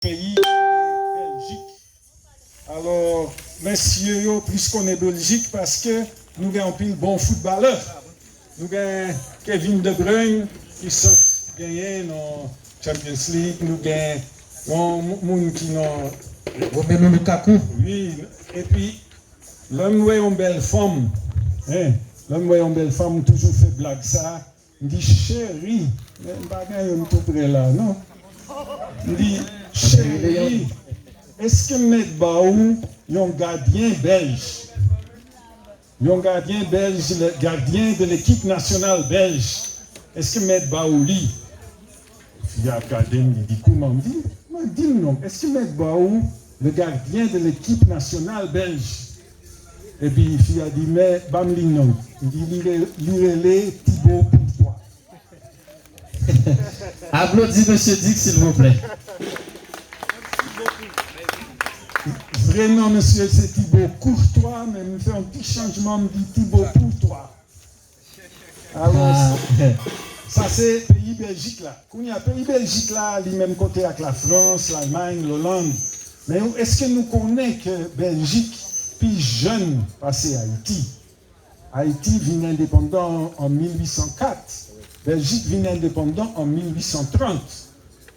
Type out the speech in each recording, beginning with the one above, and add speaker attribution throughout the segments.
Speaker 1: pays Belgique. Alors, messieurs, plus qu'on est Belgique, parce que nous avons pile bon footballeur. Nous avons Kevin De Bruyne qui sort gagné dans Champions League. Nous avons moun qui n'ont.
Speaker 2: Romelu Lukaku.
Speaker 1: Oui, et puis l'homme voit une belle femme. Hein? L'homme voit une belle femme, toujours fait blague ça. Il dit chérie, mais je ne tout près là, non? Il dit chérie, est-ce que M. Baou est un gardien belge? Un gardien belge, le gardien de l'équipe nationale belge. Est-ce que M. Baou lit? Il a regardé, il dit comment? Il dit non. Est-ce que M. Baou, le gardien de l'équipe nationale belge? Et puis il a dit, mais Bamli non. Il dit, lirez-les Thibaut Courtois.
Speaker 2: Applaudissez M. Dick, s'il vous plaît.
Speaker 1: Vrai nom, monsieur, c'est Thibaut Courtois, mais il fait un petit changement, il dit Thibaut Courtois. Alors, ça c'est pays Belgique là. Quand il y a pays Belgique là, du même côté avec la France, l'Allemagne, l'Hollande. Mais est-ce que nous connaissons que Belgique, puis jeune, passé à Haïti? Haïti vient indépendant en 1804. Belgique vient indépendant en 1830.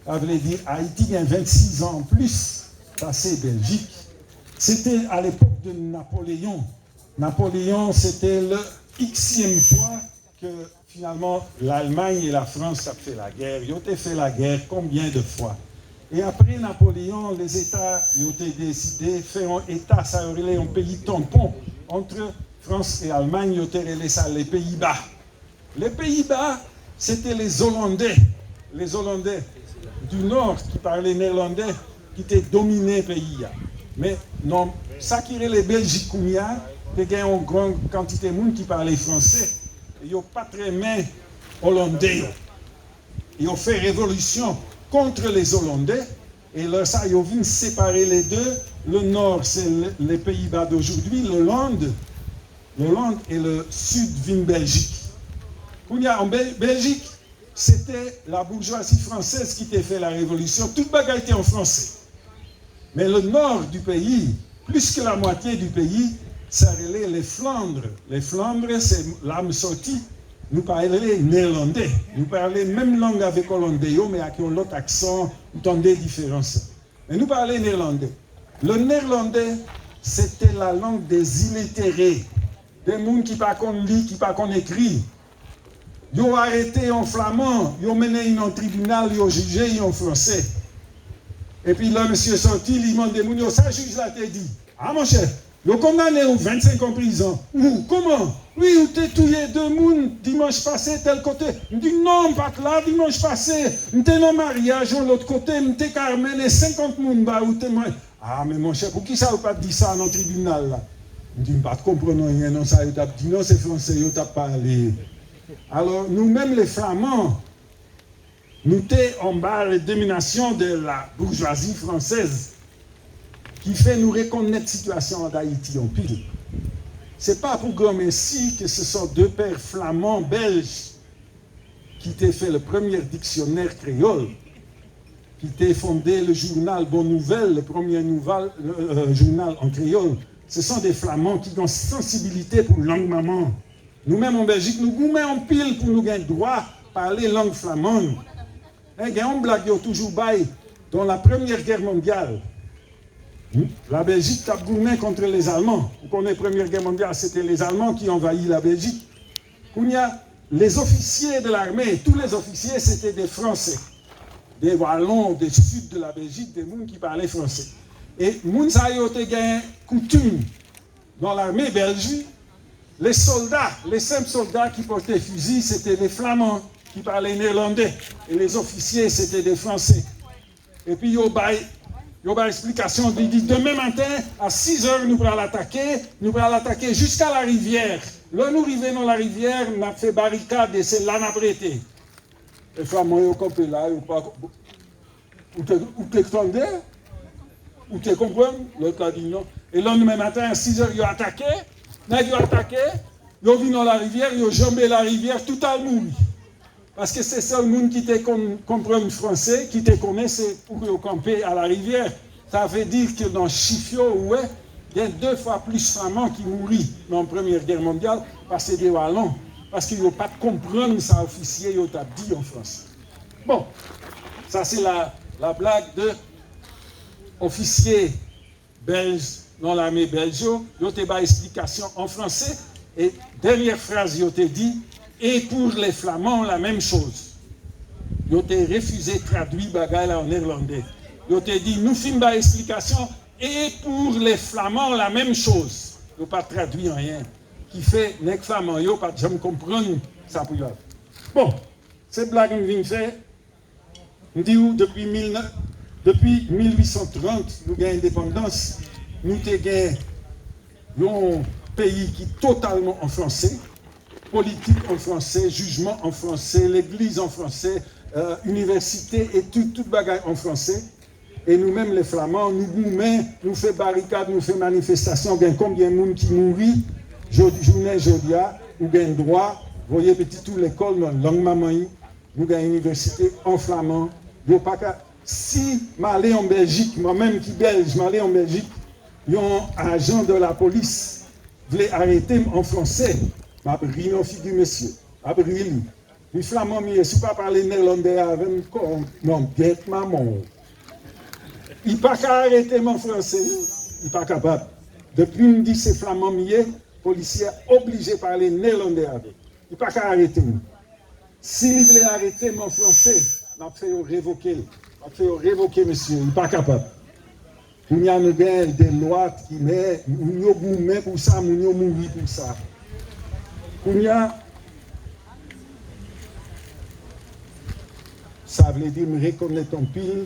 Speaker 1: Ça veut dire Haïti a 26 ans en plus passé Belgique. C'était à l'époque de Napoléon. Napoléon, c'était le Xème fois que finalement l'Allemagne et la France ont fait la guerre. Ils ont fait la guerre combien de fois? Et après Napoléon, les États ont décidé de faire un État, ça aurait un pays tampon entre France et Allemagne, ils ont relé ça les Pays-Bas. Les Pays-Bas, c'était les Hollandais du Nord qui parlaient néerlandais, qui étaient dominés le pays. Mais non, ça qui est les Belgiques, il y a une grande quantité de monde qui parlait français. Ils n'ont pas très aimé Hollandais. Ils ont fait révolution contre les Hollandais. Et là, ça, ils ont vu séparer les deux. Le Nord, c'est les Pays-Bas d'aujourd'hui, l'Hollande et le Sud vient Belgique. En Belgique, c'était la bourgeoisie française qui a fait la révolution. Toute bagaille était en français. Mais le nord du pays, plus que la moitié du pays, ça relait les Flandres. Les Flandres, c'est l'âme sortie. Nous parlions néerlandais. Nous parlions même langue avec hollandais, mais avec un autre accent, vous entendez différence. Mais nous parlions néerlandais. Le néerlandais, c'était la langue des illettrés. Des gens qui ne parlent pas lire, qui ne parlent pas écrire. Ils ont arrêté en flamand, ils ont mené en tribunal, ils ont jugé en français. Et puis là, monsieur sorti, il demande des gens, ça juge là, t'es dit. Ah mon cher, ils ont condamné aux 25 ans en prison. Où? Comment? Oui, où t'es tué deux personnes dimanche passé, tel côté. Il dit non, pas là, dimanche passé. T'es dans le mariage, de l'autre côté, t'es carmen et 50 personnes, bah, où t'es moi. Ah, mais mon cher, pour qui ça vous pas dit ça dans le tribunal là? Il dit, pas de comprendre rien, non, ça, il t'a dit, non, c'est français, il t'a parlé. Alors, nous-mêmes, les Flamands, nous sommes en bas de la domination de la bourgeoisie française qui fait nous reconnaître la situation d'Haïti en pile. Ce n'est pas pour grand merci que ce sont deux pères flamands belges qui ont fait le premier dictionnaire créole, qui ont fondé le journal Bonne Nouvelle, le premier journal en créole. Ce sont des Flamands qui ont sensibilité pour la langue maman. Nous-mêmes en Belgique, nous mettons en pile pour nous gagner droit à parler langue flamande. Il y a une blague qui a toujours bail dans la Première Guerre mondiale. La Belgique a gourmé contre les Allemands. Vous connaissez la Première Guerre mondiale, c'était les Allemands qui envahissent la Belgique. Il y a les officiers de l'armée, tous les officiers c'était des Français. Des Wallons, des Sud de la Belgique, des gens qui parlaient français. Et les gens qui ont coutume dans l'armée belge. Les soldats, les simples soldats qui portaient fusil, c'était des Flamands qui parlaient néerlandais. Et les officiers, c'était des Français. Et puis, il y a une explication. Il dit, demain matin, à 6 heures, nous allons l'attaquer jusqu'à la rivière. Là, nous arrivons dans la rivière, on a fait barricade et c'est là qu'on a prêté. Les Flamands, ils ont compris là, ils n'ont pas... Vous t'entendez? Vous te comprenez? L'autre a dit non. Et le lendemain matin, à 6 heures, ils ont attaqué. Ils ont attaqué, ils ont vu dans la rivière, ils ont jambé la rivière, tout a mouru. Parce que c'est seul monde qui te comprend le français, qui te connaît, c'est pour camper à la rivière. Ça veut dire que dans Chifio, ouais, il y a 2 fois plus flamands qui mourent dans la Première Guerre mondiale parce que c'est des Wallons. Parce qu'ils n'ont pas de comprendre ça, officier, ils t'a dit en France. Bon, ça c'est la blague de officier belge dans l'armée belge. Ils ont des explications en français. Et dernière phrase, ils ont dit, et pour les Flamands, la même chose. Ils ont refusé de traduire bagaille en néerlandais. Ils ont dit, nous faisons des explications, et pour les Flamands, la même chose. Ils n'ont pas traduit rien. Qui fait, les Flamands, ils n'ont pas jamais compris ça pour eux. Bon, cette blague, nous venons faire. Nous disons, depuis 1830, nous avons l'indépendance. Nous avons un pays qui est totalement en français. Politique en français, jugement en français, l'église en français, université et tout bagaille en français. Et nous-mêmes, les Flamands, nous faisons barricades, nous faisons manifestations, il y a combien de monde qui mourit, journée, jodia, nous avons droit, vous voyez, petit tout l'école, dans langue maman, nous avons une université en flamand. Si je suis en Belgique, moi-même qui suis belge, je suis en Belgique, un agent de la police voulait arrêter en français. Je suis une figure, monsieur. Je suis les Flamands, je ne suis pas parler néerlandais avec non, get maman. Il n'est pas qu'à arrêter mon français. Il n'est pas capable. Depuis qu'il me dit que c'est Flamand, le policier est obligé de parler néerlandais avec. Il n'est pas qu'à arrêter. S'il voulait arrêter mon français, il a fait révoquer. Il a fait révoquer, monsieur. Il n'est pas capable. Il y a des lois qui mettent, nous sommes pour ça, nous sommes mourir pour ça. Ça veut dire me reconnaître en pile.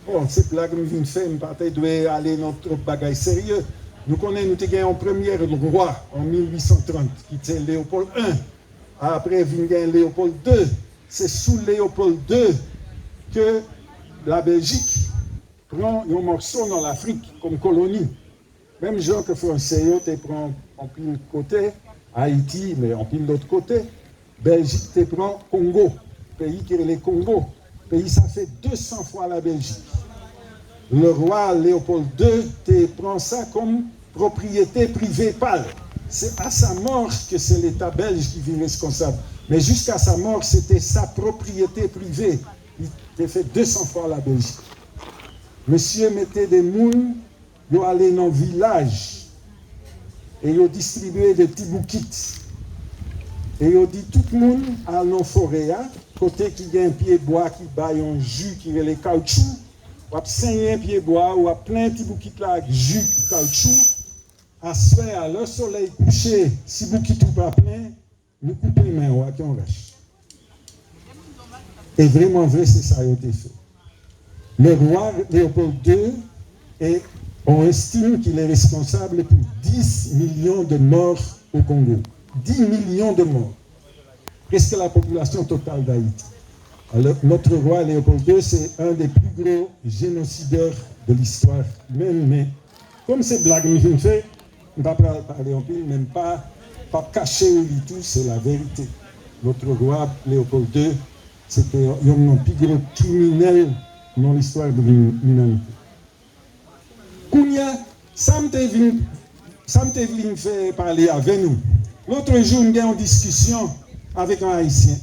Speaker 1: Bon, cette blague nous vient faire, nous doit aller dans notre bagaille sérieux. Nous connaissons, nous avons un premier roi en 1830, qui était Léopold I. Après, vient Léopold II. C'est sous Léopold II que la Belgique prend un morceau dans l'Afrique comme colonie. Même gens que les Français te prend en pile côté, Haïti, mais en pile l'autre côté. Belgique te prend Congo, pays qui est le Congo. Pays, ça fait 200 fois la Belgique. Le roi Léopold II te prend ça comme propriété privée pâle. C'est à sa mort que c'est l'État belge qui vit responsable. Mais jusqu'à sa mort, c'était sa propriété privée. Il t'a fait 200 fois la Belgique. Monsieur mettait des moules, il allait dans le village et il distribuait des petits bouquets. Et il dit tout le monde à la forêt, côté qui a un pied bois qui baille un jus qui est le caoutchouc, ou à 5 pieds bois, ou à plein de petits bouquets là avec jus caoutchouc. À ce faire, le soleil couché, si bouquet tout pas plein, nous coupons les mains, ou à qui on reste. Et vraiment vrai, c'est ça qui a été fait. Le roi Léopold II, et on estime qu'il est responsable pour 10 millions de morts au Congo. 10 millions de morts. Qu'est-ce que la population totale d'Haïti? Alors, notre roi Léopold II, c'est un des plus gros génocideurs de l'histoire humaine. Mais comme c'est blague, nous fait, on ne va pas parler en pile, même pas cacher du tout, c'est la vérité. Notre roi Léopold II, c'était un des plus gros criminels dans l'histoire de l'humanité. Kounia, ça me venu faire parler avec nous. L'autre jour, nous avons une discussion avec un Haïtien.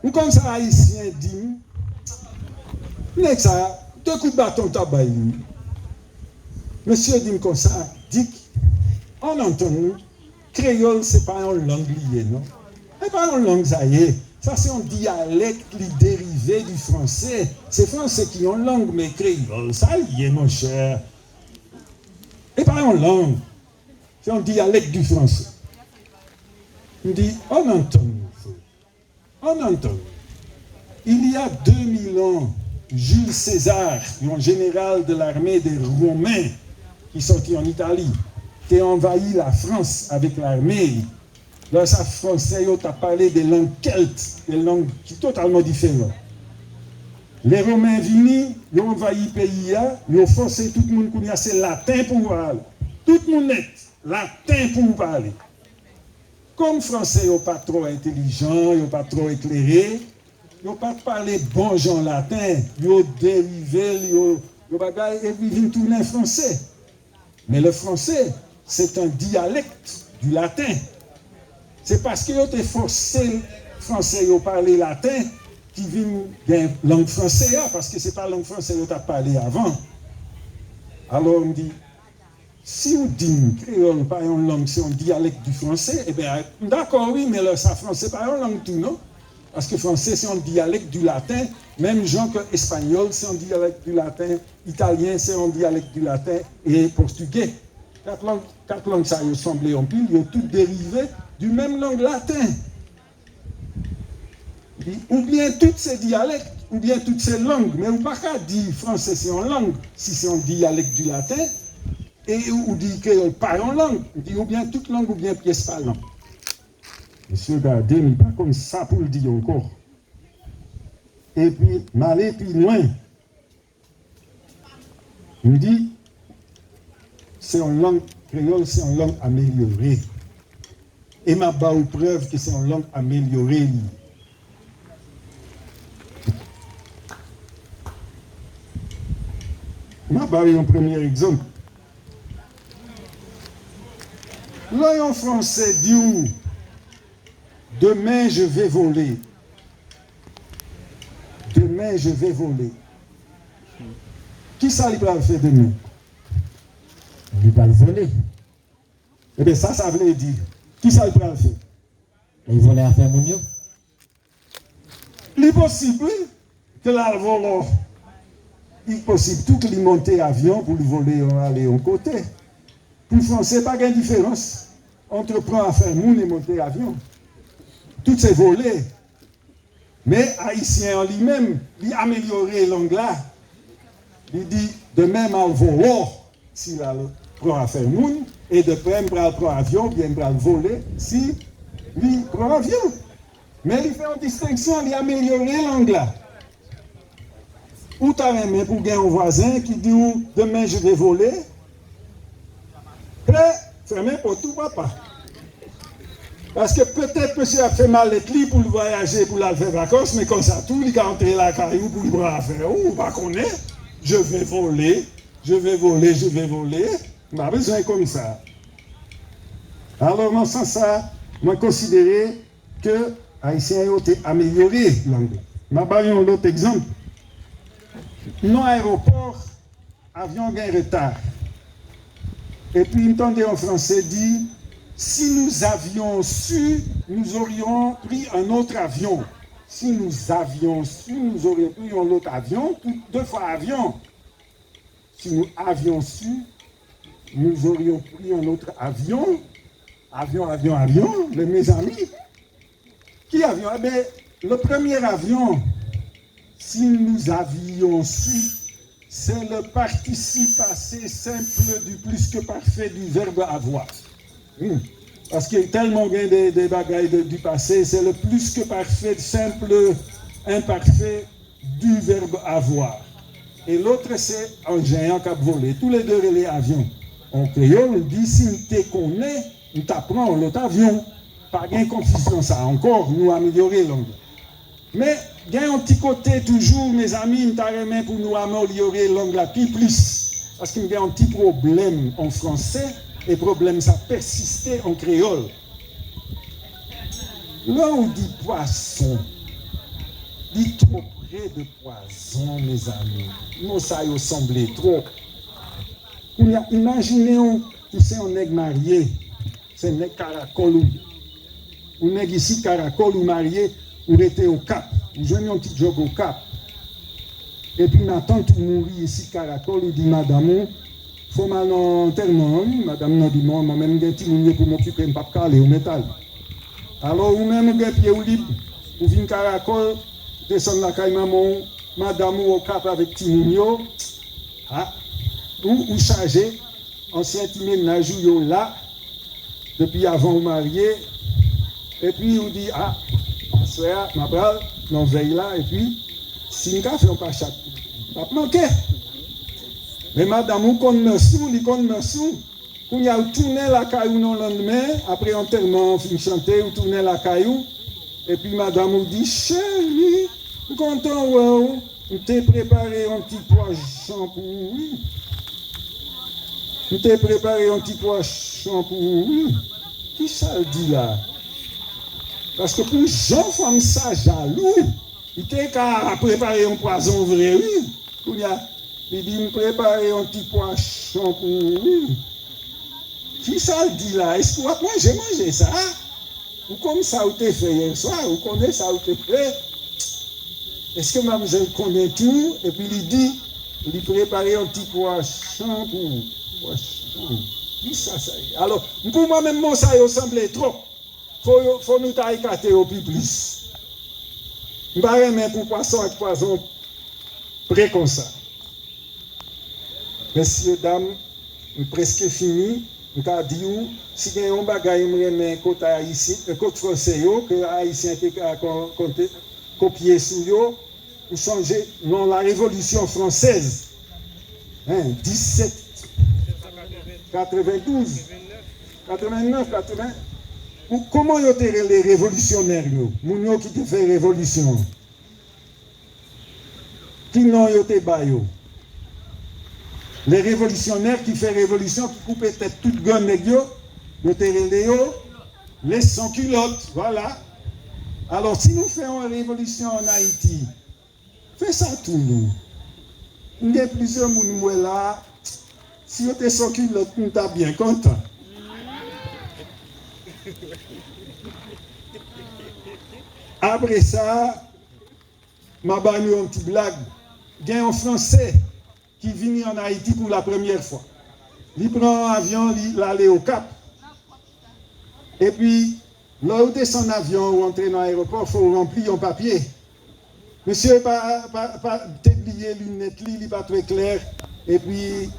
Speaker 1: Nous, comme ça, Haïtien dit, ça, 2 coups de bâton tabac. Monsieur dit comme ça, dit, on entend nous, créole, ce n'est pas une langue liée, non? Ce n'est pas une langue, ça y est. Ça, c'est un dialecte dérivé du français. C'est français qui ont une langue, mais créole, ça y est, mon cher. Ce n'est pas une langue. C'est un dialecte du français. Il dit, on entend. Il y a 2000 ans, Jules César, un général de l'armée des Romains, qui sortit en Italie, qui a envahi la France avec l'armée. Là, ça français, il a parlé des langues celtes, des langues qui sont totalement différentes. Les Romains venus, ils ont envahi le pays, ils ont forcé tout le monde à c'est latin pour parler. Tout le monde est latin pour parler. Comme français n'est pas trop intelligent, n'est pas trop éclairé, ils pas parlé bon genre latin, ils dérivé, ils bagaille et ils tourner français. Mais le français, c'est un dialecte du latin. C'est parce qu'ils ont forcé français à parler latin qui vient de la langue française, parce que ce n'est pas la langue française qu'ils ont parlé avant. Alors on dit, si on dit créole pas une langue, c'est un dialecte du français, eh bien d'accord, oui, mais le français pas une langue tout, non? Parce que français c'est un dialecte du latin, même genre que espagnol c'est un dialecte du latin, italien c'est un dialecte du latin et portugais. Quatre langues ça ressemblent en pile, ils ont toutes dérivé du même langue latin. Ou bien tous ces dialectes, ou bien toutes ces langues, mais on ne peut pas dire français c'est une langue, si c'est un dialecte du latin, et on dit que pas une langue, on dit ou bien toute langue ou bien pièce par langue. Monsieur Gardé, il n'est pas comme ça pour le dire encore. Et puis, m'aller plus loin. Il dit, c'est une langue créole, c'est une langue améliorée. Et m'a pas aux preuve que c'est une langue améliorée. M'a donné un premier exemple. Là, en français dit demain je vais voler. Demain je vais voler. Qui ça il va faire demain?
Speaker 2: Il va le voler.
Speaker 1: Eh bien ça veut dire. Qui ça il va faire?
Speaker 2: Il volait à faire mon yo.
Speaker 1: Il est possible que la vole. Il est possible tout que lui monter avion pour lui voler aller en côté. Pour le français, pas de différence entre prendre à faire moun et monter avion. Tout c'est volé. Mais haïtien en lui-même, il a amélioré l'anglais. Il dit de même à voler s'il prend à faire moun et de même prendre avion, bien prendre voler si lui prend avion. Mais il fait une distinction, il a amélioré l'anglais. Ou t'as aimé pour gagner un voisin qui dit demain je vais voler. Prêt, fermé pour tout papa. Parce que peut-être monsieur a fait mal avec lui pour le voyager, pour la faire vacances, mais comme ça, tout, il a entré la caillou pour le bras à faire. Ou pas qu'on est, je vais voler, je vais voler, je vais voler. On a besoin comme ça. Alors, dans ce sens-là, moi, considérer que Haïtien a amélioré l'anglais. Je vais donner un autre exemple. Dans l'aéroport, avion gagne retard. Et puis, entendez en français dit, si nous avions su, nous aurions pris un autre avion. Si nous avions su, nous aurions pris un autre avion, deux fois avion. Si nous avions su, nous aurions pris un autre avion. Avion, mes amis. Qui avion? Eh bien, le premier avion, si nous avions su, c'est le participe passé simple du plus que parfait du verbe avoir. Parce que tellement il y a des bagailles du passé, c'est le plus que parfait, simple, imparfait du verbe avoir. Et l'autre, c'est un géant qui a volé. Tous les deux, les avions. En créole, on dit, si tu connais, on t'apprend l'autre avion. Pas de confusion, ça encore, nous améliorer l'anglais. Mais il y a un petit côté toujours, mes amis, nous pour nous améliorer l'anglais plus. Parce qu'il y a un petit problème en français, et le problème, ça persistait en créole. Là, on dit poisson. Dit trop près de poisson, mes amis. Nous, ça y semblait trop. Imaginez, c'est un nègre marié. C'est un nègre caracol. Un nègre ici, caracol ou marié, ou était au Cap. Vous jouez un petit job au Cap. Et puis ma tante mourit ici, caracol, il dit madame, il faut mal en enterrement. Madame n'a dit moi, moi-même, j'ai un petit mounier pour m'occuper, je ne peux pas caler au métal. Alors, vous-même, vous avez pied ou libre, vous venez caracol, descendre la caille maman, madame au Cap avec petit mounio. Ah, ou chargé, ancien petit ménage là, depuis avant vous marier. Et puis, on dit, ah, soeur, ma brave, on veille là, et puis, si nous ne pas chaque, pas manquer. Mais madame, on connaît sous, il connaît sous. Quand il a tourné la caillou le lendemain, après enterrement, on finit chanter, on tourne la caillou. Et puis madame nous dit, chérie, content, ouais, on t'a préparé un petit poisson pour vous. On t'a préparé un petit poisson pour vous. Qui ça le dit là? Parce que pour Jean-Femme ça jaloux, il t'a préparé un poisson vrai, oui. Il dit, me préparer un petit poisson pour vous. Qui ça le dit là? Est-ce que moi j'ai mangé ça? Ou comme ça vous t'es fait hier soir? Vous connaissez ça vous t'es fait? Est-ce que mademoiselle connaît tout? Et puis il dit, il préparer un petit poisson pour vous. Poisson. Qui ça? Alors, pour moi-même, mon ça ressemblait trop. Faut nous tailler au plus. Je ne vais pas pour poisson avec poisson près comme ça. Messieurs, dames, presque fini. Je vais dire, si il y a un bagage, je vais côté haïtien, côté français, que haïtien a copié sur eux, pour changer non, la Révolution française. 1792, 89, 80. Comment ils ont été les révolutionnaires, nous qui ont fait révolution? Qui n'ont été baillés? Les révolutionnaires qui font révolution, qui coupent peut-être toute gomme négio, les sans-culottes, voilà. Alors, si nous faisons une révolution en Haïti, fais ça tout nous. Il y a plusieurs gens là, si vous êtes sans-culottes, nous sommes bien contents. Après ça, je vais vous une petite blague. Il y a un Français qui vient en Haïti pour la première fois. Il prend un avion, il allait au Cap. Et puis, là où descend en avion ou entrer dans l'aéroport, il faut remplir un papier. Monsieur, pas oublié lunettes, il n'est pas très clair. Et puis,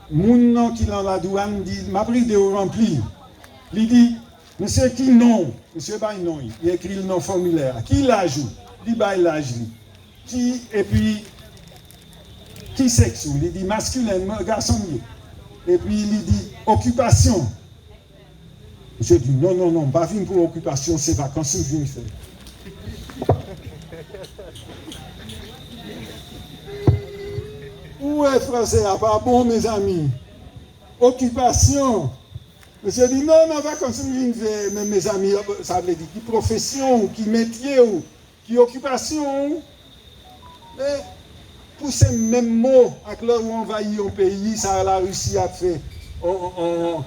Speaker 1: mon nom qui est dans la douane dit, m'a pris de remplir. Il dit, monsieur, qui nom? Monsieur, bah, non. Il écrit le nom formulaire. Qui l'âge? Il dit, bah, l'âge. Qui, et puis, qui sexe? Il dit masculin, garçon. Et puis il dit occupation. Je dis non, pas venir pour occupation, c'est vacances, je viens faire. Où est français? Pas bon, mes amis. Occupation. Monsieur dit non, vacances, je viens faire. Mais mes amis, ça veut dire qui profession, qui métier, qui occupation. Mais, pour ces mêmes mots, avec là où on envahit un pays, ça la Russie a fait, ou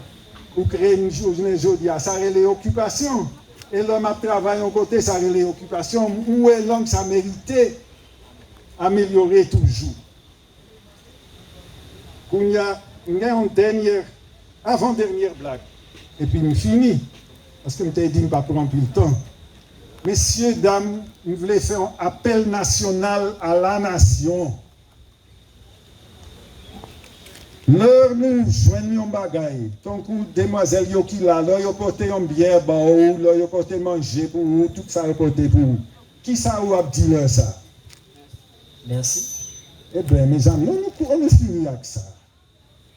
Speaker 1: créer une journée aujourd'hui, ça a les occupations. Et l'homme a travaillé en côté, ça a les occupations. Où est l'homme, ça méritait améliorer toujours. Il y a une dernière, avant-dernière blague. Et puis, nous finissons. Parce que je t'ai dit, je ne vais pas prendre plus le temps. Messieurs, dames, nous voulons faire un appel national à la nation. L'heure nous joignons bagaille. Tant que demoiselles qui là, là, ils portent une bière, là, ils portent manger pour vous, tout ça, ils portent pour vous. Qui ça vous a dit là, ça?
Speaker 2: Merci.
Speaker 1: Eh bien, mes amis, on finit avec ça.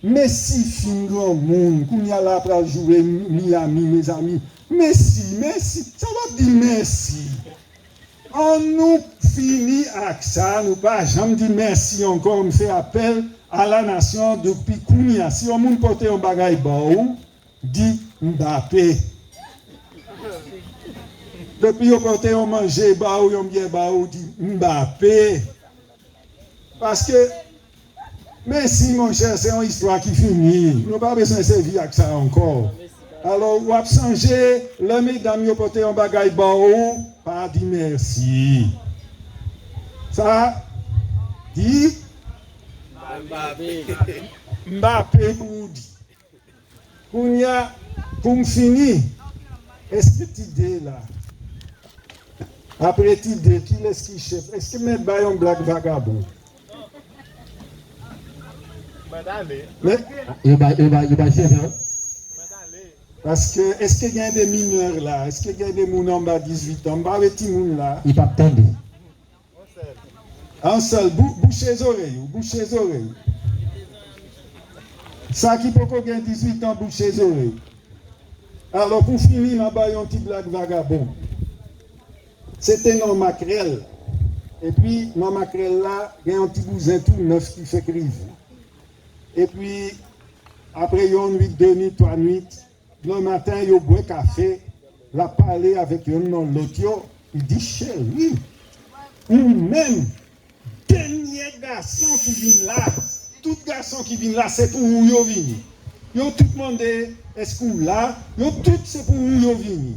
Speaker 1: Merci, fin grand monde, qu'on y a là pour jouer Miami, mes amis. Merci, ça va dire merci. On nous finit avec ça, nous pas jamais dire merci encore, on fait appel à la nation depuis Kounia. Si on nous porte un bagage bon, dit Mbappé. Depuis on porte un manger bon, on bien bon, dit Mbappé. Parce que, merci mon cher, c'est une histoire qui finit. Nous n'avons pas besoin de servir avec ça encore. Alors, vous avez changé, les mesdames ont porté un bagage bon, pas dit merci. Ça, dit Mbappé pour dire. Pour me finir, est-ce que cette idée là, après cette idée, qui est-ce qui chef? Est-ce que mettre un black vagabond? Mais,
Speaker 2: il va chef, hein?
Speaker 1: Parce que, est-ce qu'il y a des mineurs là? Est-ce qu'il y a des gens en bas de 18 ans? Pas les petits gens là.
Speaker 2: Il va attendre.
Speaker 1: Un seul, bouchez les oreilles, bouchez les oreilles. Ça qui peut qu'on gagne 18 ans bouche ses oreilles. Alors pour finir, on va un petit blague vagabond. C'était non maquerelle. Et puis, non maquerelle là, il y a un petit bousin tout neuf qui fait crive. Et puis, après une nuit, 2 nuits, 3 nuits, le matin, il boit café, il a parlé avec un non l'autre, il dit chérie, ou même, dernier garçon qui vient là, tout garçon qui vient là, c'est pour où il vient. Ils ont tout demandé, est-ce qu'on là, ils ont tout, c'est pour où il vient.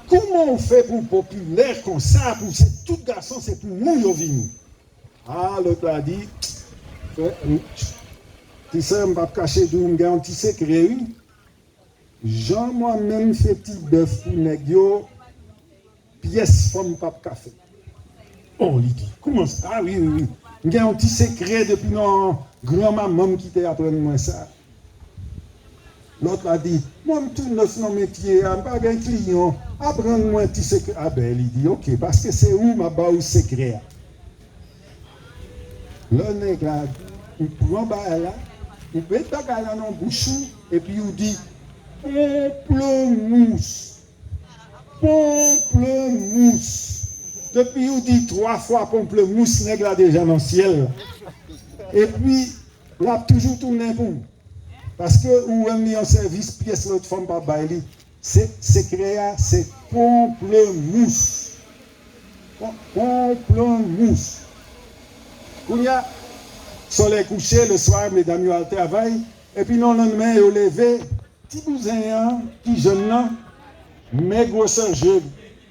Speaker 1: Comment on fait pour populaire comme ça, pour tout garçon, c'est pour où il vient. Ah, l'autre a dit, tu sais, je ne vais pas cacher d'où je un petit secret. Jean, moi-même, fait petit bœuf pour négio, pièce forme pas café. Oh, il dit, comment ça? Ah oui, oui. J'ai un petit secret depuis mon grand-maman qui t'a appris moi ça. L'autre a dit, moi, tout neuf dans métier, je n'ai pas de client, apprends-moi un petit secret. Ah ben, il dit, ok, parce que c'est où ma base secret? Le nègre, il prend là, il met ta gala dans le bouchon, et puis il dit, pamplemousse. Pamplemousse. Depuis il dit 3 fois pamplemousse, nègre déjà dans le ciel. Et puis, il a toujours tourné pour. Parce que, où on est en service, pièce l'autre femme par baili, c'est créé, c'est pamplemousse. Pamplemousse. Quand il y a soleil couché, le soir, mesdames, ils ont travail, et puis non, le lendemain, ils ont levé, petit bousin, petit jeune, mais gros jeu,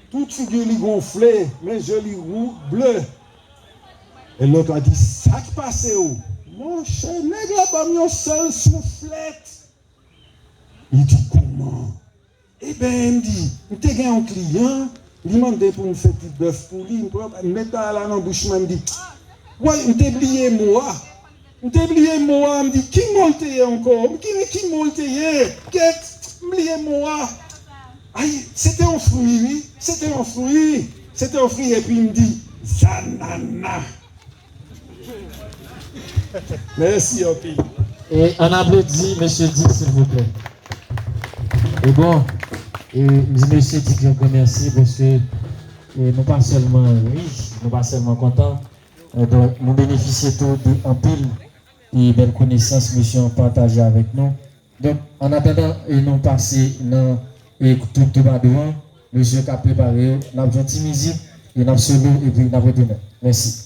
Speaker 1: toute figure lui gonflée, mais joli roux, bleu. Et l'autre a dit, ça qui passe où? Mon cher nègre, pas mis un seul soufflette. Il dit, comment? Eh bien, il me dit, je suis un client, il m'a demandé pour me faire petit bœuf pour lui, il me met là dans la bouche, il me dit, ouais, je t'ai oublié moi. Je t'ai oublié moi, il me dit, qui m'a oublié encore? Qui m'a oublié? Qu'est-ce oublié moi? Aïe, c'était un fruit, oui. C'était un fruit. C'était un fruit, et puis il me dit, Zanana. Merci, ok.
Speaker 2: Et on applaudit monsieur Dick, s'il vous plaît. Et bon, monsieur Dick, je vous remercie parce que nous pas seulement riches, nous pas seulement contents, donc nous bénéficions tous en pile et belles connaissances, monsieur, partagées avec nous. Donc, en attendant, nous passer dans tout bas devant, monsieur qui a préparé, nous avons une musique, et nous avons solo et puis nous avons donné. Merci.